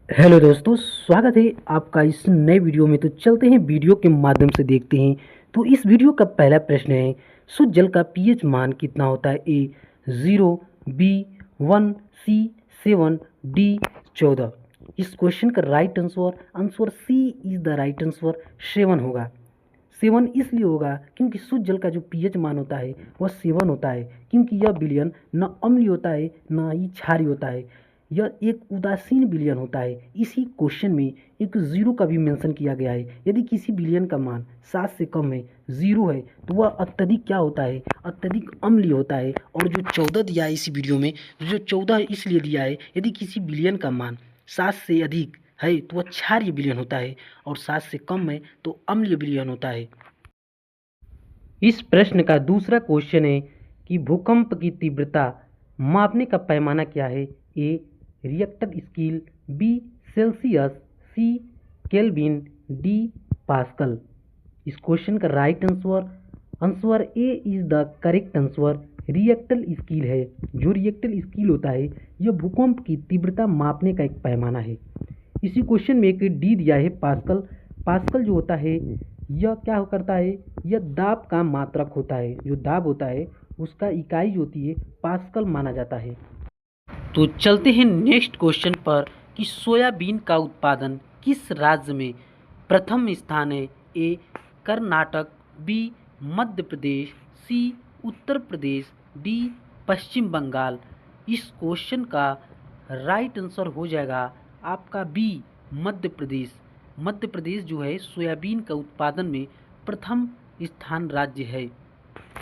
Hello दोस्तों, स्वागत है आपका इस नए वीडियो में। तो चलते हैं वीडियो के माध्यम से देखते हैं। तो इस वीडियो का पहला प्रश्न है, शुद्ध जल का पीएच मान कितना होता है? A 0, B 1, C 7, D 14। इस क्वेश्चन का right answer answer C is the right answer, 7 होगा। 7 इसलिए होगा क्योंकि शुद्ध जल का जो पीएच मान होता है वह 7 होता है, क्योंकि यह विलयन न अम्लीय होता है न ही क्षारीय होता है। यह एक उदासीन विलयन होता है। इसी क्वेश्चन में एक जीरो का भी मेंशन किया गया है। यदि किसी विलयन का मान 7 से कम है, जीरो है, तो वह अत्यधिक क्या होता है? अत्यधिक अम्लीय होता है। और जो 14 दिया है इसी वीडियो में, जो 14 इसलिए दिया है, यदि किसी विलयन का मान 7 से अधिक है तो वह क्षारीय विलयन होता है, और 7 से कम है तो अम्लीय विलयन होता है। इस प्रश्न का दूसरा क्वेश्चन है कि भूकंप की तीव्रता मापने का पैमाना क्या है? ए रिएक्टर स्केल, बी सेल्सियस, सी केल्विन, डी पास्कल। इस क्वेश्चन का right answer answer A is the correct answer, Richter scale है। जो रिएक्टर स्केल होता है यह भूकंप की तीव्रता मापने का एक पैमाना है। इसी क्वेश्चन में एक डी दिया है, पास्कल। पास्कल जो होता है यह क्या करता है? यह दाब का मात्रक होता है। जो दाब होता है उसका इकाई जो होती है पास्कल माना जाता है। तो चलते हैं नेक्स्ट क्वेश्चन पर कि सोयाबीन का उत्पादन किस राज्य में प्रथम स्थान है? ए कर्नाटक, बी मध्य प्रदेश, सी उत्तर प्रदेश, डी पश्चिम बंगाल। इस क्वेश्चन का राइट आंसर हो जाएगा आपका बी मध्य प्रदेश। मध्य प्रदेश जो है सोयाबीन का उत्पादन में प्रथम स्थान राज्य है।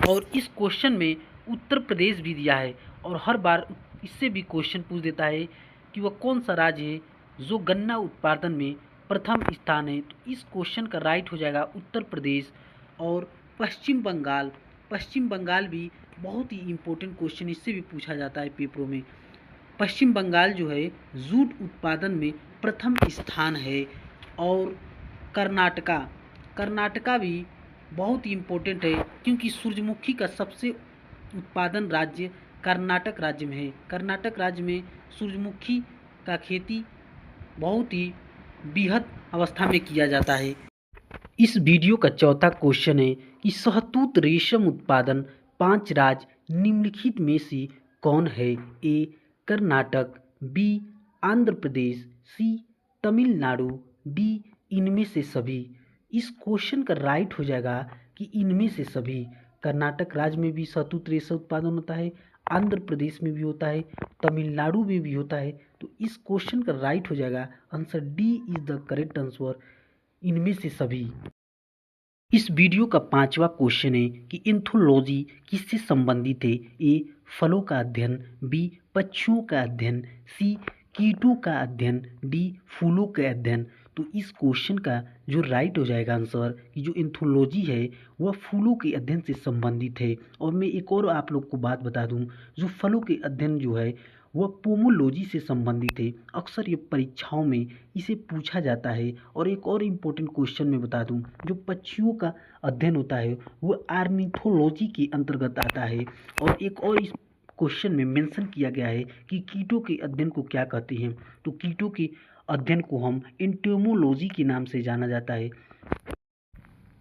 और इस क्वेश्चन में उत्तर प्रदेश भी दिया है, और हर बार इससे भी क्वेश्चन पूछ देता है कि वह कौन सा राज्य है जो गन्ना उत्पादन में प्रथम स्थान है। तो इस क्वेश्चन का राइट हो जाएगा उत्तर प्रदेश। और पश्चिम बंगाल, पश्चिम बंगाल भी बहुत ही इम्पोर्टेंट क्वेश्चन इससे भी पूछा जाता है पेपरों में। पश्चिम बंगाल जो है जूट उत्पादन में प्रथम स्थान है। और कर्नाटका, कर्नाटका भी बहुत ही इम्पोर्टेंट है, क्योंकि सूरजमुखी का सबसे उत्पादन राज्य कर्नाटक राज्य में है। कर्नाटक राज्य में सूरजमुखी का खेती बहुत ही बृहद अवस्था में किया जाता है। इस वीडियो का चौथा क्वेश्चन है कि शहतूत रेशम उत्पादन 5 राज्य निम्नलिखित में से कौन है? ए कर्नाटक, बी आंध्र प्रदेश, सी तमिलनाडु, डी इनमें से सभी। इस क्वेश्चन का राइट हो जाएगा कि इनमें से सभी। कर्नाटक राज्य में भी शहतूत रेशम उत्पादन होता है, आंध्र प्रदेश में भी होता है, तमिलनाडु में भी होता है। तो इस क्वेश्चन का राइट हो जाएगा answer D is the correct answer, इनमें से सभी। इस वीडियो का पांचवा क्वेश्चन है कि एंथोलॉजी किससे संबंधित है? ए फलों का अध्ययन, बी पक्षियों का अध्ययन, सी कीटों का अध्ययन, डी फूलों का अध्ययन। तो इस क्वेश्चन का जो राइट हो जाएगा आंसर कि जो एंथोलॉजी है वह फूलों के अध्ययन से संबंधित है। और मैं एक और आप लोग को बात बता दूं, जो फलों के अध्ययन जो है वह पोमोलॉजी से संबंधित है। अक्सर ये परीक्षाओं में इसे पूछा जाता है। और एक और इम्पोर्टेंट क्वेश्चन मैं बता दूं, जो पक्षियों का अध्ययन होता है वो आर्निथोलॉजी के अंतर्गत आता है। और एक और इस क्वेश्चन में मेंशन किया गया है कि कीटों के अध्ययन को क्या कहते हैं? तो कीटों के अध्ययन को हम एंटोमोलॉजी के नाम से जाना जाता है।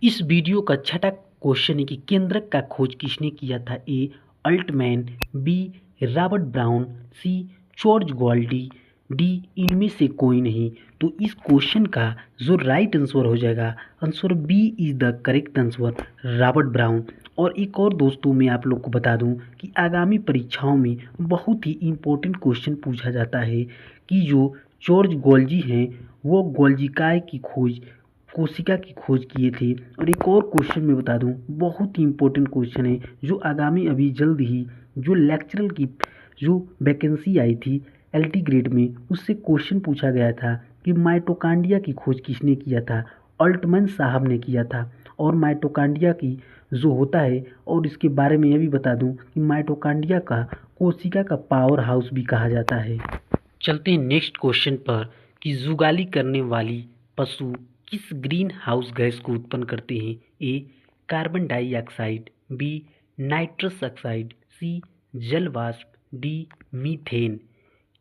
इस वीडियो का छठा क्वेश्चन है कि केंद्रक का खोज किसने किया था? ए Altman, B Robert brown, C George Goldy, D इनमें से कोई नहीं। तो इस क्वेश्चन का जो राइट आंसर हो जाएगा answer B is the correct answer, Robert Brown. और एक और दोस्तों मैं आप लोग को बता दूं कि आगामी परीक्षाओं में बहुत ही इम्पोर्टेंट क्वेश्चन पूछा जाता है कि जो जॉर्ज गोल्जी हैं वो गोल्जिकाय की खोज, कोशिका की खोज किए थे। और एक और क्वेश्चन मैं बता दूं, बहुत ही इंपॉर्टेंट क्वेश्चन है जो आगामी अभी जल्द ही जो लेक्चरल की जो वैकेंसी आई थी एलटी ग्रेड में, उससे क्वेश्चन पूछा गया था कि माइटोकांड्रिया की खोज किसने किया था? अल्टमैन साहब ने किया था। और माइटोकांड्रिया की जो होता है, और इसके बारे में यह भी बता दूं कि माइटोकांड्रिया का कोशिका का पावर हाउस भी कहा जाता है। चलते हैं नेक्स्ट क्वेश्चन पर कि जुगाली करने वाली पशु किस ग्रीन हाउस गैस को उत्पन्न करते हैं? A carbon dioxide, B nitrous oxide, C जल वाष्प, डी मीथेन।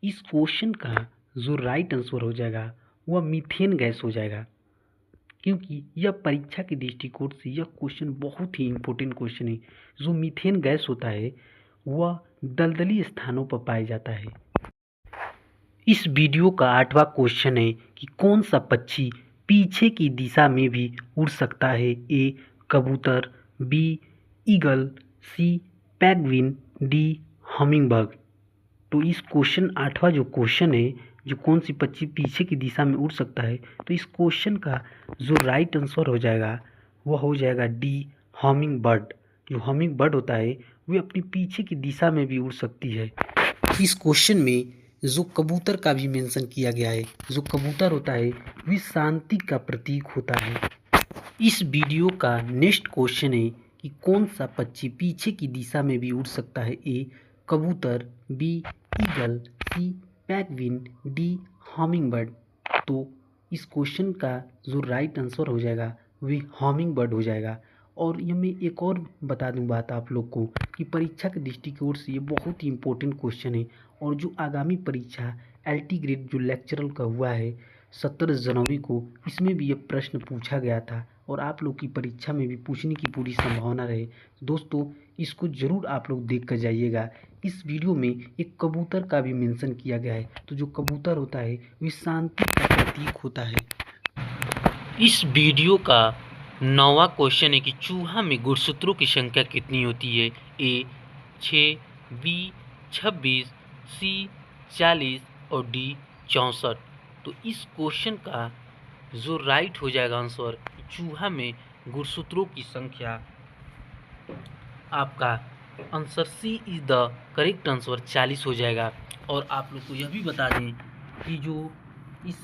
इस क्वेश्चन का जो राइट आंसर हो जाएगा वह मीथेन गैस हो जाएगा, क्योंकि यह परीक्षा के दृष्टिकोण से यह क्वेश्चन बहुत ही इम्पोर्टेंट क्वेश्चन है। जो मीथेन गैस होता है वह दलदली स्थानों पर पाया जाता है। इस वीडियो का 8वां क्वेश्चन है कि कौन सा पक्षी पीछे की दिशा में भी उड़ सकता है। ए कबूतर, बी ईगल, सी पेंगुइन, डी हमिंगबर्ड। तो इस क्वेश्चन 8वां जो क्वेश्चन है, जो कौन सी पक्षी पीछे की दिशा में उड़ सकता है, तो इस क्वेश्चन का जो राइट आंसर हो जाएगा वह हो जाएगा डी हमिंग बर्ड। जो हमिंग बर्ड होता है वह अपनी पीछे की दिशा में भी उड़ सकती है। इस क्वेश्चन में जो कबूतर का भी मेंशन किया गया है, जो कबूतर होता है वह शांति का प्रतीक होता है। इस वीडियो का नेक्स्ट क्वेश्चन है कि कौन सा पक्षी पीछे की दिशा में भी उड़ सकता है। ए कबूतर, बी ईगल, सी पेंगुइन, डी हमिंगबर्ड। तो इस क्वेश्चन का जो राइट आंसर हो जाएगा वह हमिंगबर्ड हो जाएगा। और ये मैं एक और बता दूं बात आप लोग को कि परीक्षा के दृष्टिकोण से ये बहुत ही इम्पोर्टेंट क्वेश्चन है। और जो आगामी परीक्षा LT ग्रेड जो लेक्चरल का हुआ है 17 जनवरी को, इसमें भी ये प्रश्न पूछा गया था और आप लोग की परीक्षा में भी पूछने की पूरी संभावना रहे। दोस्तों इसको ज़रूर आप लोग देख कर जाइएगा। इस वीडियो में एक कबूतर का भी मेंशन किया गया है। तो जो कबूतर होता है वह शांति का प्रतीक होता है। इस वीडियो का 9वां क्वेश्चन है कि चूहा में गुणसूत्रों की संख्या कितनी होती है। ए 6, बी 26, सी 40 और डी 64। तो इस क्वेश्चन का जो राइट हो जाएगा आंसर, चूहा में गुणसूत्रों की संख्या, आपका answer C is the correct answer 40 हो जाएगा। और आप लोग को यह भी बता दें कि जो इस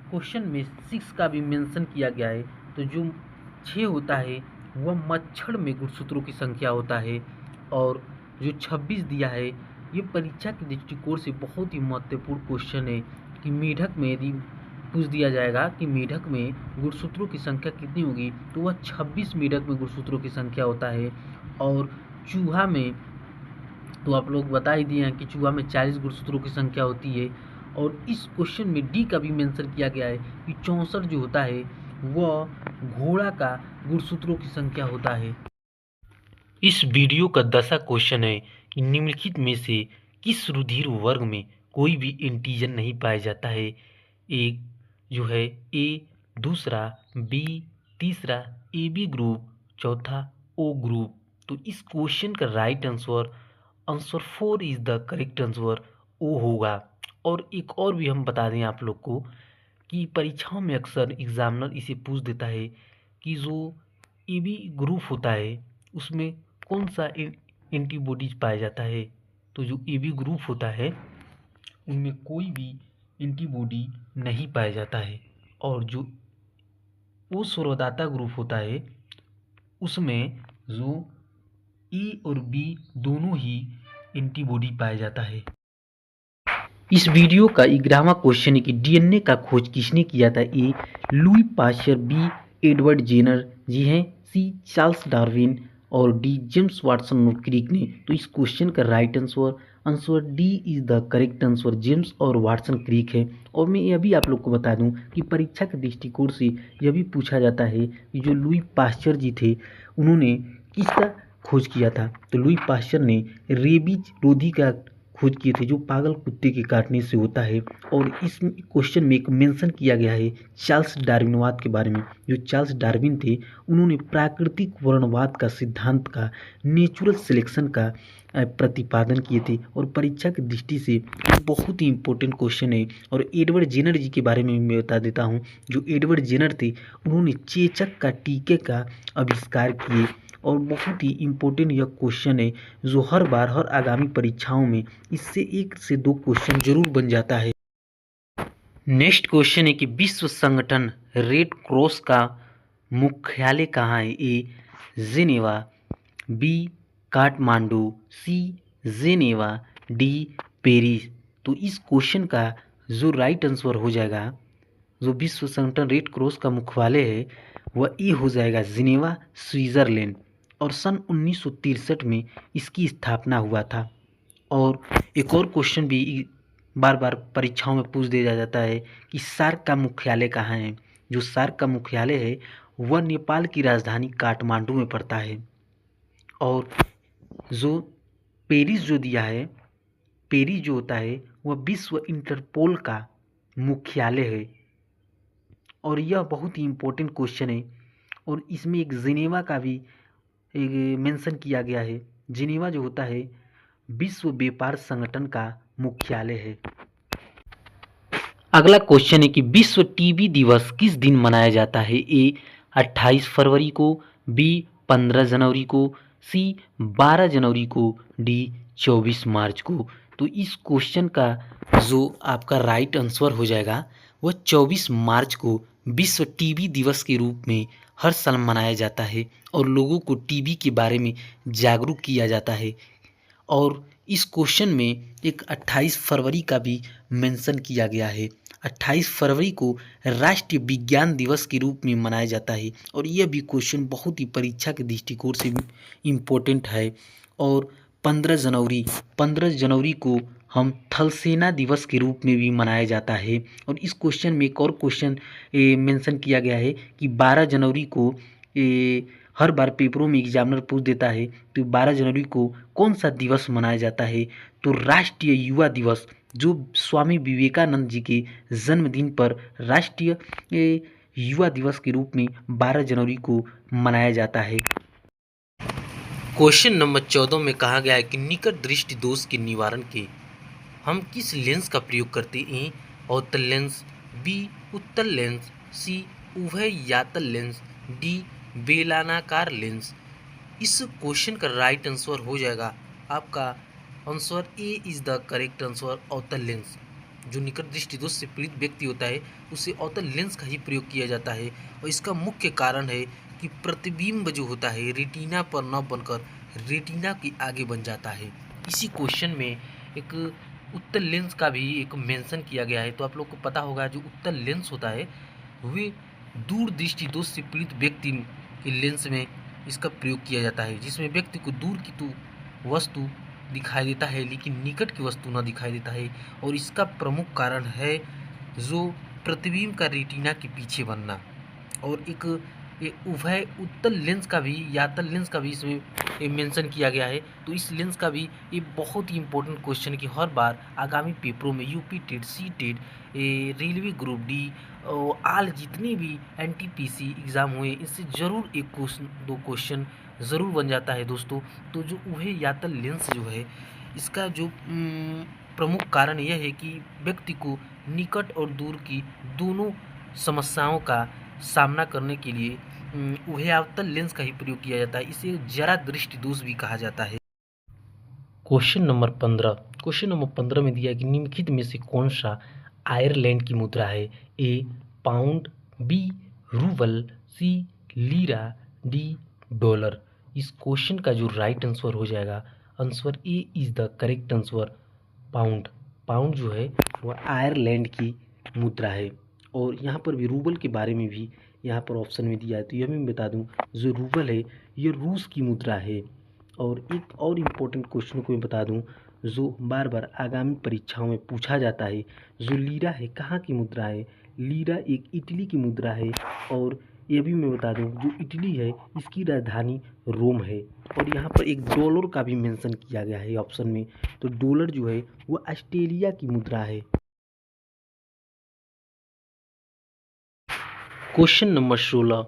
क्वेश्चन में 6 का भी मेंशन किया गया है, तो जो 6 होता है वह मच्छर में गुणसूत्रों की संख्या होता है। और जो 26 दिया है ये परीक्षा के दृष्टिकोण से बहुत ही महत्वपूर्ण क्वेश्चन है कि मेढक में यदि पूछ दिया जाएगा कि मेढक में गुणसूत्रों की संख्या कितनी होगी, तो वह 26 मेढक में गुणसूत्रों की संख्या होता है। और चूहा में तो आप लोग बता ही दिए हैं कि चूहा में 40 गुणसूत्रों की संख्या होती है। और इस क्वेश्चन में डी का भी मेंशन किया गया है कि 64 जो होता है वह घोड़ा का गुणसूत्रों की संख्या होता है। इस वीडियो का 10वां क्वेश्चन है कि निम्नलिखित में से किस रुधिर वर्ग में कोई भी इंटीजर नहीं पाया जाता है। एक जो है ए दूसरा, बी तीसरा, AB ग्रुप, चौथा O ग्रुप। तो इस क्वेश्चन का right answer 4 is the correct answer O होगा। और एक और भी हम बता दें आप लोग को कि परीक्षाओं में अक्सर एग्जामिनर इसे पूछ देता है कि जो AB ग्रुप होता है उसमें कौन सा एंटीबॉडीज पाया जाता है। तो जो AB ग्रुप होता है उनमें कोई भी एंटीबॉडी नहीं पाया जाता है। और जो O स्वरोदाता ग्रुप होता है उसमें जो E और B दोनों ही एंटीबॉडी पाया जाता है। इस वीडियो का 11वां क्वेश्चन है कि DNA का खोज किसने किया था। A Louis Pasteur, B Edward Jenner, जी हैं सी चार्ल्स डार्विन और डी जेम्स वाटसन और क्रिक ने। तो इस क्वेश्चन का right answer D is the correct answer, James और वाटसन क्रिक है। और मैं यह भी आप लोग को बता दूं कि परीक्षा के दृष्टिकोण से यह भी पूछा जाता है कि जो लुई पाश्चर जी थे उन्होंने किसका खोज किया था। तो लुई पाश्चर ने रेबीज रोधी का खोज किए थे जो पागल कुत्ते के काटने से होता है। और इस क्वेश्चन में एक मेंशन किया गया है चार्ल्स डार्विनवाद के बारे में। जो चार्ल्स डार्विन थे उन्होंने प्राकृतिक वर्णवाद का सिद्धांत का, नेचुरल सिलेक्शन का प्रतिपादन किए थे। और परीक्षा की दृष्टि से बहुत ही इम्पोर्टेंट क्वेश्चन है। और एडवर्ड जेनर जी के बारे में मैं बता देता हूँ। जो एडवर्ड जेनर थे उन्होंने चेचक का टीके का आविष्कार किए। और बहुत ही इम्पोर्टेंट यह क्वेश्चन है जो हर बार हर आगामी परीक्षाओं में इससे 1 से 2 क्वेश्चन जरूर बन जाता है। नेक्स्ट क्वेश्चन है कि विश्व संगठन रेड क्रॉस का मुख्यालय कहाँ है। A Geneva, B Kathmandu, C Geneva, D Paris. तो इस क्वेश्चन का जो राइट आंसर हो जाएगा, जो विश्व संगठन रेड क्रॉस का मुख्यालय है वह ए हो जाएगा जिनेवा, स्विट्जरलैंड। और सन 1963 में इसकी स्थापना हुआ था। और एक और क्वेश्चन भी बार बार परीक्षाओं में पूछ दिया जाता है कि सार्क का मुख्यालय कहाँ है। जो सार्क का मुख्यालय है वह नेपाल की राजधानी काठमांडू में पड़ता है। और जो पेरिस जो दिया है, पेरिस जो होता है वह विश्व इंटरपोल का मुख्यालय है। और यह बहुत ही इम्पोर्टेंट क्वेश्चन है। और इसमें एक जिनेवा का भी एक मेंशन किया गया है। जिनेवा जो होता है विश्व व्यापार संगठन का मुख्यालय है। अगला क्वेश्चन है कि विश्व टीबी दिवस किस दिन मनाया जाता है। ए 28 फरवरी को, बी 15 जनवरी को, सी 12 जनवरी को, डी 24 मार्च को। तो इस क्वेश्चन का जो आपका राइट आंसर हो जाएगा वह 24 मार्च को विश्व टीबी दिवस के रूप में हर साल मनाया जाता है और लोगों को टीबी के बारे में जागरूक किया जाता है। और इस क्वेश्चन में एक 28 फरवरी का भी मेंशन किया गया है। 28 फरवरी को राष्ट्रीय विज्ञान दिवस के रूप में मनाया जाता है और यह भी क्वेश्चन बहुत ही परीक्षा के दृष्टिकोण से इम्पोर्टेंट है। और 15 जनवरी को हम थल सेना दिवस के रूप में भी मनाया जाता है। और इस क्वेश्चन में एक और क्वेश्चन मेंशन किया गया है कि 12 जनवरी को हर बार पेपरों में एग्जामिनर पूछ देता है तो 12 जनवरी को कौन सा दिवस मनाया जाता है। तो राष्ट्रीय युवा दिवस, जो स्वामी विवेकानंद जी के जन्मदिन पर राष्ट्रीय युवा दिवस के रूप में 12 जनवरी को मनाया जाता है। क्वेश्चन नंबर 14 में कहा गया है कि निकट दृष्टि दोष के निवारण के हम किस लेंस का प्रयोग करते हैं। अवतल लेंस, बी उत्तल लेंस, सी उभय यातल लेंस, डी बेलनाकार लेंस। इस क्वेश्चन का राइट आंसर हो जाएगा आपका answer A is the correct answer, अवतल लेंस। जो निकट दृष्टि दोष से पीड़ित व्यक्ति होता है उसे अवतल लेंस का ही प्रयोग किया जाता है। और इसका मुख्य कारण है कि प्रतिबिंब जो होता है रेटिना पर न बनकर रेटिना के आगे बन जाता है। इसी क्वेश्चन में एक उत्तल लेंस का भी एक मेंशन किया गया है। तो आप लोग को पता होगा जो उत्तल लेंस होता है वे दूर दृष्टि दोष से पीड़ित व्यक्ति के लेंस में इसका प्रयोग किया जाता है, जिसमें व्यक्ति को दूर की तो वस्तु दिखाई देता है लेकिन निकट की वस्तु न दिखाई देता है। और इसका प्रमुख कारण है जो प्रतिबिंब का रेटिना के पीछे बनना। और एक उभय उत्तल लेंस का भी यातल लेंस का भी इसमें मेंशन किया गया है। तो इस लेंस का भी ये बहुत ही इंपॉर्टेंट क्वेश्चन कि हर बार आगामी पेपरों में UP TET, C TET, railway group D और आल जितने भी एनटीपीसी एग्ज़ाम हुए इससे ज़रूर एक क्वेश्चन दो क्वेश्चन ज़रूर बन जाता है दोस्तों। तो जो उभय यातल लेंस जो है इसका जो प्रमुख कारण यह है कि व्यक्ति को निकट और दूर की दोनों समस्याओं का सामना करने के लिए उभयावतल लेंस का ही प्रयोग किया जाता है। इसे जरा दृष्टि दोष भी कहा जाता है। क्वेश्चन नंबर 15 में दिया कि निम्नलिखित में से कौन सा आयरलैंड की मुद्रा है। ए पाउंड, बी रूबल, सी लीरा, डी डॉलर। इस क्वेश्चन का जो राइट आंसर हो जाएगा answer A is the correct answer, pound. Pound जो है वह आयरलैंड की मुद्रा है। और यहाँ पर भी रूबल के बारे में भी यहाँ पर ऑप्शन में दिया है। तो यह भी मैं बता दूँ जो रूबल है ये रूस की मुद्रा है। और एक और इम्पोर्टेंट क्वेश्चन को मैं बता दूं जो बार बार आगामी परीक्षाओं में पूछा जाता है, जो लीरा है कहाँ की मुद्रा है। लीरा एक इटली की मुद्रा है। और ये भी मैं बता दूं जो इटली है इसकी राजधानी रोम है। और यहाँ पर एक डॉलर का भी मेंशन किया गया है ऑप्शन में। तो डॉलर जो है वो ऑस्ट्रेलिया की मुद्रा है। क्वेश्चन नंबर 16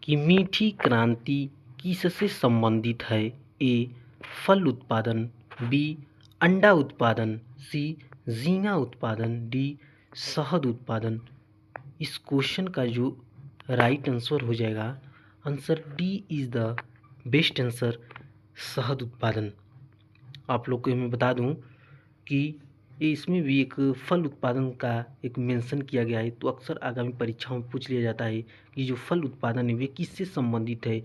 कि मीठी क्रांति किससे संबंधित है। ए फल उत्पादन, बी अंडा उत्पादन, सी झींगा उत्पादन, डी शहद उत्पादन। इस क्वेश्चन का जो राइट आंसर हो जाएगा answer D is the best answer, शहद उत्पादन। आप लोग को मैं बता दूं कि इसमें भी एक फल उत्पादन का एक मेंशन किया गया है। तो अक्सर आगामी परीक्षाओं में पूछ लिया जाता है कि जो फल उत्पादन है वे किससे संबंधित है।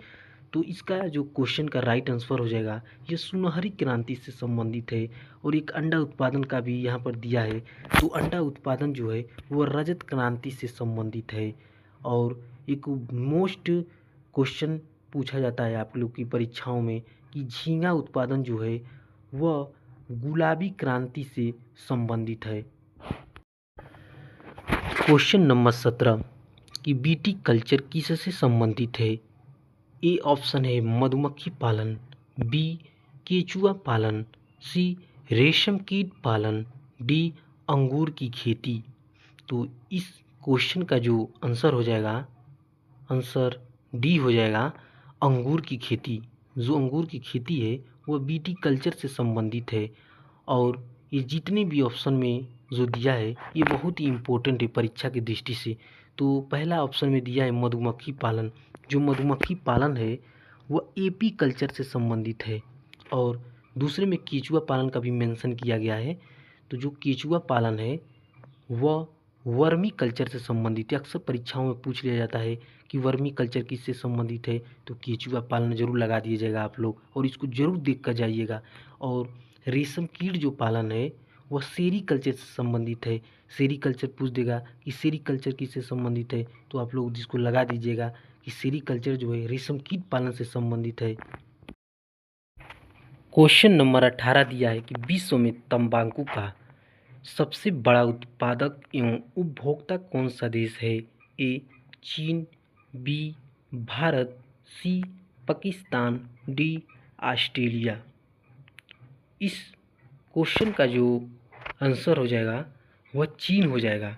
तो इसका जो क्वेश्चन का राइट आंसर हो जाएगा ये सुनहरी क्रांति से संबंधित है। और एक अंडा उत्पादन का भी यहाँ पर दिया है। तो अंडा उत्पादन जो है वो रजत क्रांति से संबंधित है। और एक मोस्ट क्वेश्चन पूछा जाता है आप लोग की परीक्षाओं में कि झींगा उत्पादन जो है वह गुलाबी क्रांति से संबंधित है। क्वेश्चन नंबर 17 कि बीटी कल्चर किससे संबंधित है। ए ऑप्शन है मधुमक्खी पालन, बी केचुआ पालन, सी रेशम कीट पालन, डी अंगूर की खेती। तो इस क्वेश्चन का जो आंसर हो जाएगा, आंसर डी हो जाएगा, अंगूर की खेती। जो अंगूर की खेती है वह बीटी कल्चर से संबंधित है। और ये जितने भी ऑप्शन में जो दिया है ये बहुत ही इम्पोर्टेंट है परीक्षा की दृष्टि से। तो पहला ऑप्शन में दिया है मधुमक्खी पालन। जो मधुमक्खी पालन है वह एपी कल्चर से संबंधित है। और दूसरे में केचुआ पालन का भी मेंशन किया गया है। तो जो केचुआ पालन है वह वर्मी कल्चर से संबंधित है। अक्सर परीक्षाओं में पूछ लिया जाता है कि वर्मी कल्चर किससे संबंधित है, तो केचुआ पालन जरूर लगा दीजिएगा आप लोग और इसको जरूर देख कर जाइएगा। और रेशम कीट जो पालन है वह सेरी कल्चर से संबंधित है। सेरी कल्चर पूछ देगा कि सेरी कल्चर किससे संबंधित है, तो आप लोग जिसको लगा दीजिएगा कि सेरी कल्चर जो है रेशम कीट पालन से संबंधित है। क्वेश्चन नंबर 18 दिया है कि विश्व में तंबाकू का सबसे बड़ा उत्पादक एवं उपभोक्ता कौन सा देश है। ए चीन, बी भारत, सी पाकिस्तान, डी ऑस्ट्रेलिया। इस क्वेश्चन का जो आंसर हो जाएगा वह चीन हो जाएगा।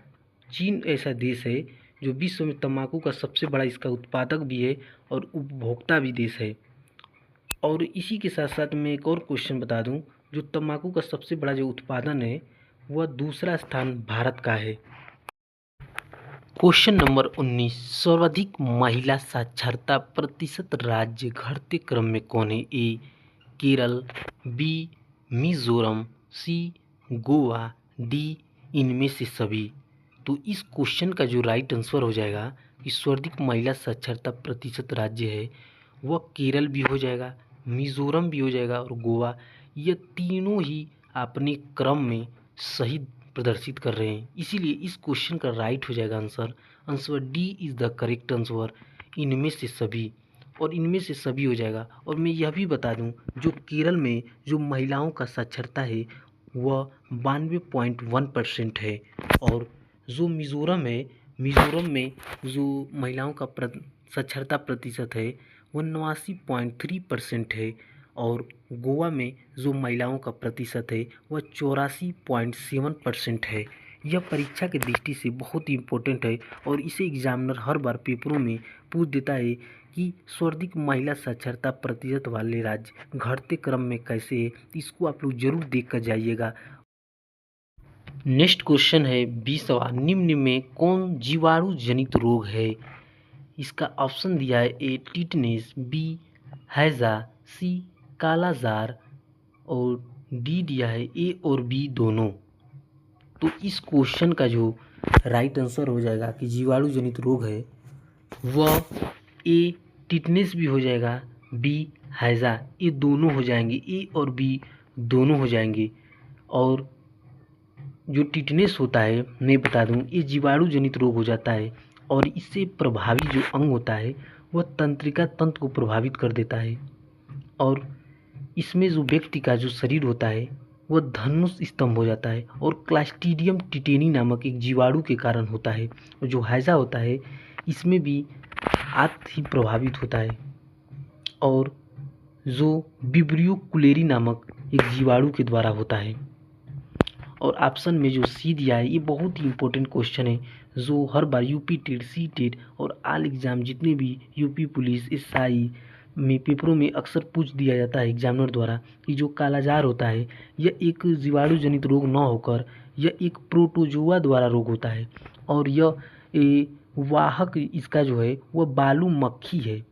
चीन ऐसा देश है जो विश्व में तंबाकू का सबसे बड़ा इसका उत्पादक भी है और उपभोक्ता भी देश है। और इसी के साथ साथ मैं एक और क्वेश्चन बता दूं, जो तंबाकू का सबसे बड़ा जो उत्पादन है वह दूसरा स्थान भारत का है। क्वेश्चन नंबर 19 सर्वाधिक महिला साक्षरता प्रतिशत राज्य घटते क्रम में कौन है। ए केरल, बी मिजोरम, सी गोवा, डी इनमें से सभी। तो इस क्वेश्चन का जो राइट आंसर हो जाएगा कि सर्वाधिक महिला साक्षरता प्रतिशत राज्य है वह केरल भी हो जाएगा, मिजोरम भी हो जाएगा और गोवा। ये तीनों ही अपने क्रम में सही प्रदर्शित कर रहे हैं, इसीलिए इस क्वेश्चन का राइट हो जाएगा answer. Answer D is the correct answer, इनमें से सभी। और इनमें से सभी हो जाएगा। और मैं यह भी बता दूं, जो केरल में जो महिलाओं का साक्षरता है वह 92.1% है। और जो मिज़ोरम है, मिज़ोरम में जो महिलाओं का साक्षरता प्रतिशत है वह 89.3% है। और गोवा में जो महिलाओं का प्रतिशत है वह 84.7% है। यह परीक्षा की दृष्टि से बहुत ही इम्पोर्टेंट है और इसे एग्जामिनर हर बार पेपरों में पूछ देता है कि सर्वाधिक महिला साक्षरता प्रतिशत वाले राज्य घटते क्रम में कैसे है। इसको आप लोग जरूर देख कर जाइएगा। नेक्स्ट क्वेश्चन है 20वां, निम्न में कौन जीवाणु जनित रोग है। इसका ऑप्शन दिया है ए टिटनेस, बी हैजा, सी कालाजार और डी दिया है ए और बी दोनों। तो इस क्वेश्चन का जो राइट आंसर हो जाएगा कि जीवाणु जनित रोग है वह ए टिटनेस भी हो जाएगा, बी हैजा, ये दोनों हो जाएंगे, ए और बी दोनों हो जाएंगे। और जो टिटनेस होता है मैं बता दूं ये जीवाणु जनित रोग हो जाता है और इससे प्रभावी जो अंग होता है वह तंत्रिका तंत्र को प्रभावित कर देता है। और इसमें जो व्यक्ति का जो शरीर होता है वह धनुष स्तंभ हो जाता है और क्लास्ट्रीडियम टिटेनी नामक एक जीवाणु के कारण होता है। और जो हैजा होता है इसमें भी आंत ही प्रभावित होता है। और जो विब्रियो कुलेरी नामक एक जीवाणु के द्वारा होता है। और ऑप्शन में जो सी दिया है ये बहुत ही इंपॉर्टेंट क्वेश्चन है जो हर बार यूपी टेट, सी टेट और आल एग्ज़ाम जितने भी यूपी पुलिस, एसआई में पेपरों में अक्सर पूछ दिया जाता है एग्जामिनर द्वारा कि जो कालाजार होता है यह एक जीवाणु जनित रोग न होकर यह एक प्रोटोजोआ द्वारा रोग होता है। और यह वाहक इसका जो है वह बालू मक्खी है।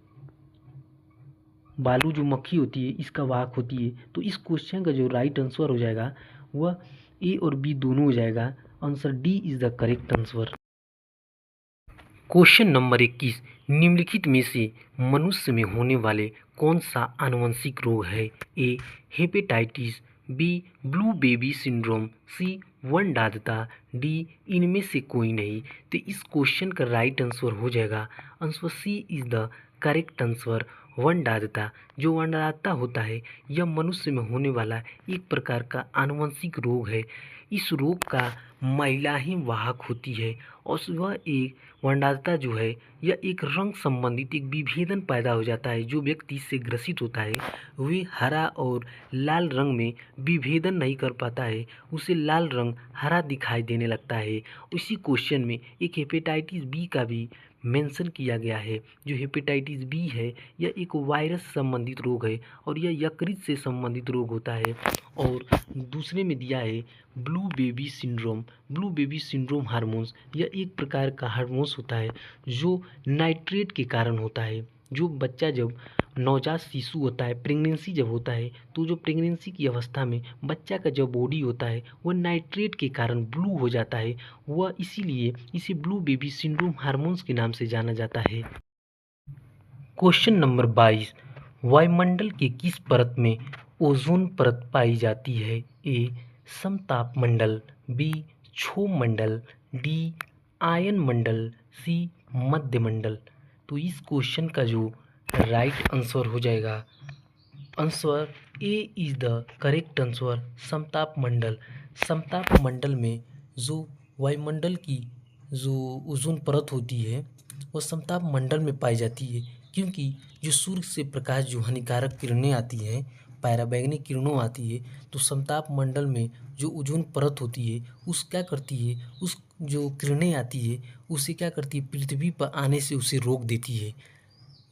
बालू जो मक्खी होती है इसका वाहक होती है। तो इस क्वेश्चन का जो राइट आंसर हो जाएगा वह ए और बी दोनों हो जाएगा। Answer D is the correct answer. Question number 21, निम्नलिखित में से मनुष्य में होने वाले कौन सा आनुवंशिक रोग है। A hepatitis, B blue baby syndrome, C वंडादता, डी इनमें से कोई नहीं। तो इस क्वेश्चन का राइट आंसर हो जाएगा answer C is the correct answer, वंडादता। जो वंडादता होता है यह मनुष्य में होने वाला एक प्रकार का आनुवंशिक रोग है। इस रोग का महिला ही वाहक होती है और वह एक वर्णदाता जो है यह एक रंग संबंधित एक विभेदन पैदा हो जाता है। जो व्यक्ति इससे ग्रसित होता है वे हरा और लाल रंग में विभेदन नहीं कर पाता है, उसे लाल रंग हरा दिखाई देने लगता है। उसी क्वेश्चन में एक हेपेटाइटिस बी का भी मेंशन किया गया है। जो हेपेटाइटिस बी है यह एक वायरस संबंधित रोग है और यह यकृत से संबंधित रोग होता है। और दूसरे में दिया है blue baby syndrome. Blue baby syndrome hormones यह एक प्रकार का हार्मोन्स होता है जो नाइट्रेट के कारण होता है। जो बच्चा जब नवजात शिशु होता है, प्रेगनेंसी जब होता है, तो जो प्रेगनेंसी की अवस्था में बच्चा का जो बॉडी होता है वह नाइट्रेट के कारण ब्लू हो जाता है। वह इसीलिए इसे ब्लू बेबी सिंड्रोम हार्मोन्स के नाम से जाना जाता है। क्वेश्चन नंबर 22, वायुमंडल के किस परत में ओजोन परत पाई जाती है? ए समताप मंडल, बी क्षोभ मंडल, डी आयन मंडल, सी मध्य मंडल। तो इस क्वेश्चन का जो राइट आंसर हो जाएगा, answer A is the correct answer, समताप मंडल। समताप मंडल में जो वायुमंडल की जो ओजोन परत होती है वह समताप मंडल में पाई जाती है, क्योंकि जो सूर्य से प्रकाश जो हानिकारक किरणें आती हैं, पराबैंगनी किरणों आती है, तो समताप मंडल में जो ओजोन परत होती है उस क्या करती है, उस जो किरणें आती है उसे क्या करती है, पृथ्वी पर आने से उसे रोक देती है,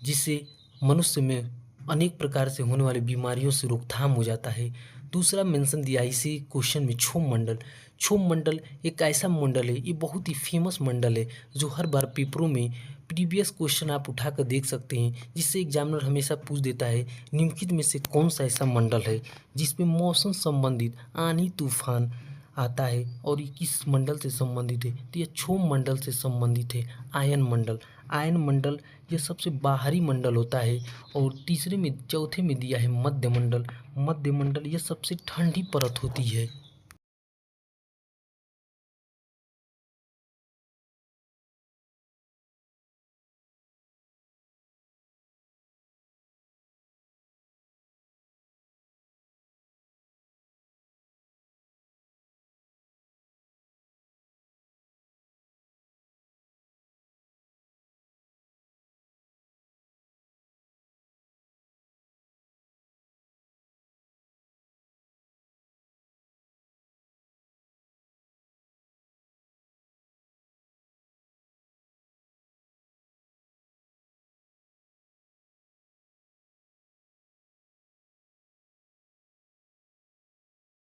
जिससे मनुष्य में अनेक प्रकार से होने वाली बीमारियों से रोकथाम हो जाता है। दूसरा मेंशन दिया इसी क्वेश्चन में क्षोभ मंडल। क्षोभ मंडल एक ऐसा मंडल है, ये बहुत ही फेमस मंडल है जो हर बार पेपरों में प्रीवियस क्वेश्चन आप उठा कर देख सकते हैं, जिससे एग्जामिनर हमेशा पूछ देता है निम्नलिखित में से कौन सा ऐसा मंडल है जिसमें मौसम संबंधित आंधी तूफान आता है और ये किस मंडल से संबंधित है? तो यह क्षोभ मंडल से संबंधित है। आयन मंडल, आयन मंडल यह सबसे बाहरी मंडल होता है। और चौथे में दिया है मध्य मंडल। मध्य मंडल यह सबसे ठंडी परत होती है।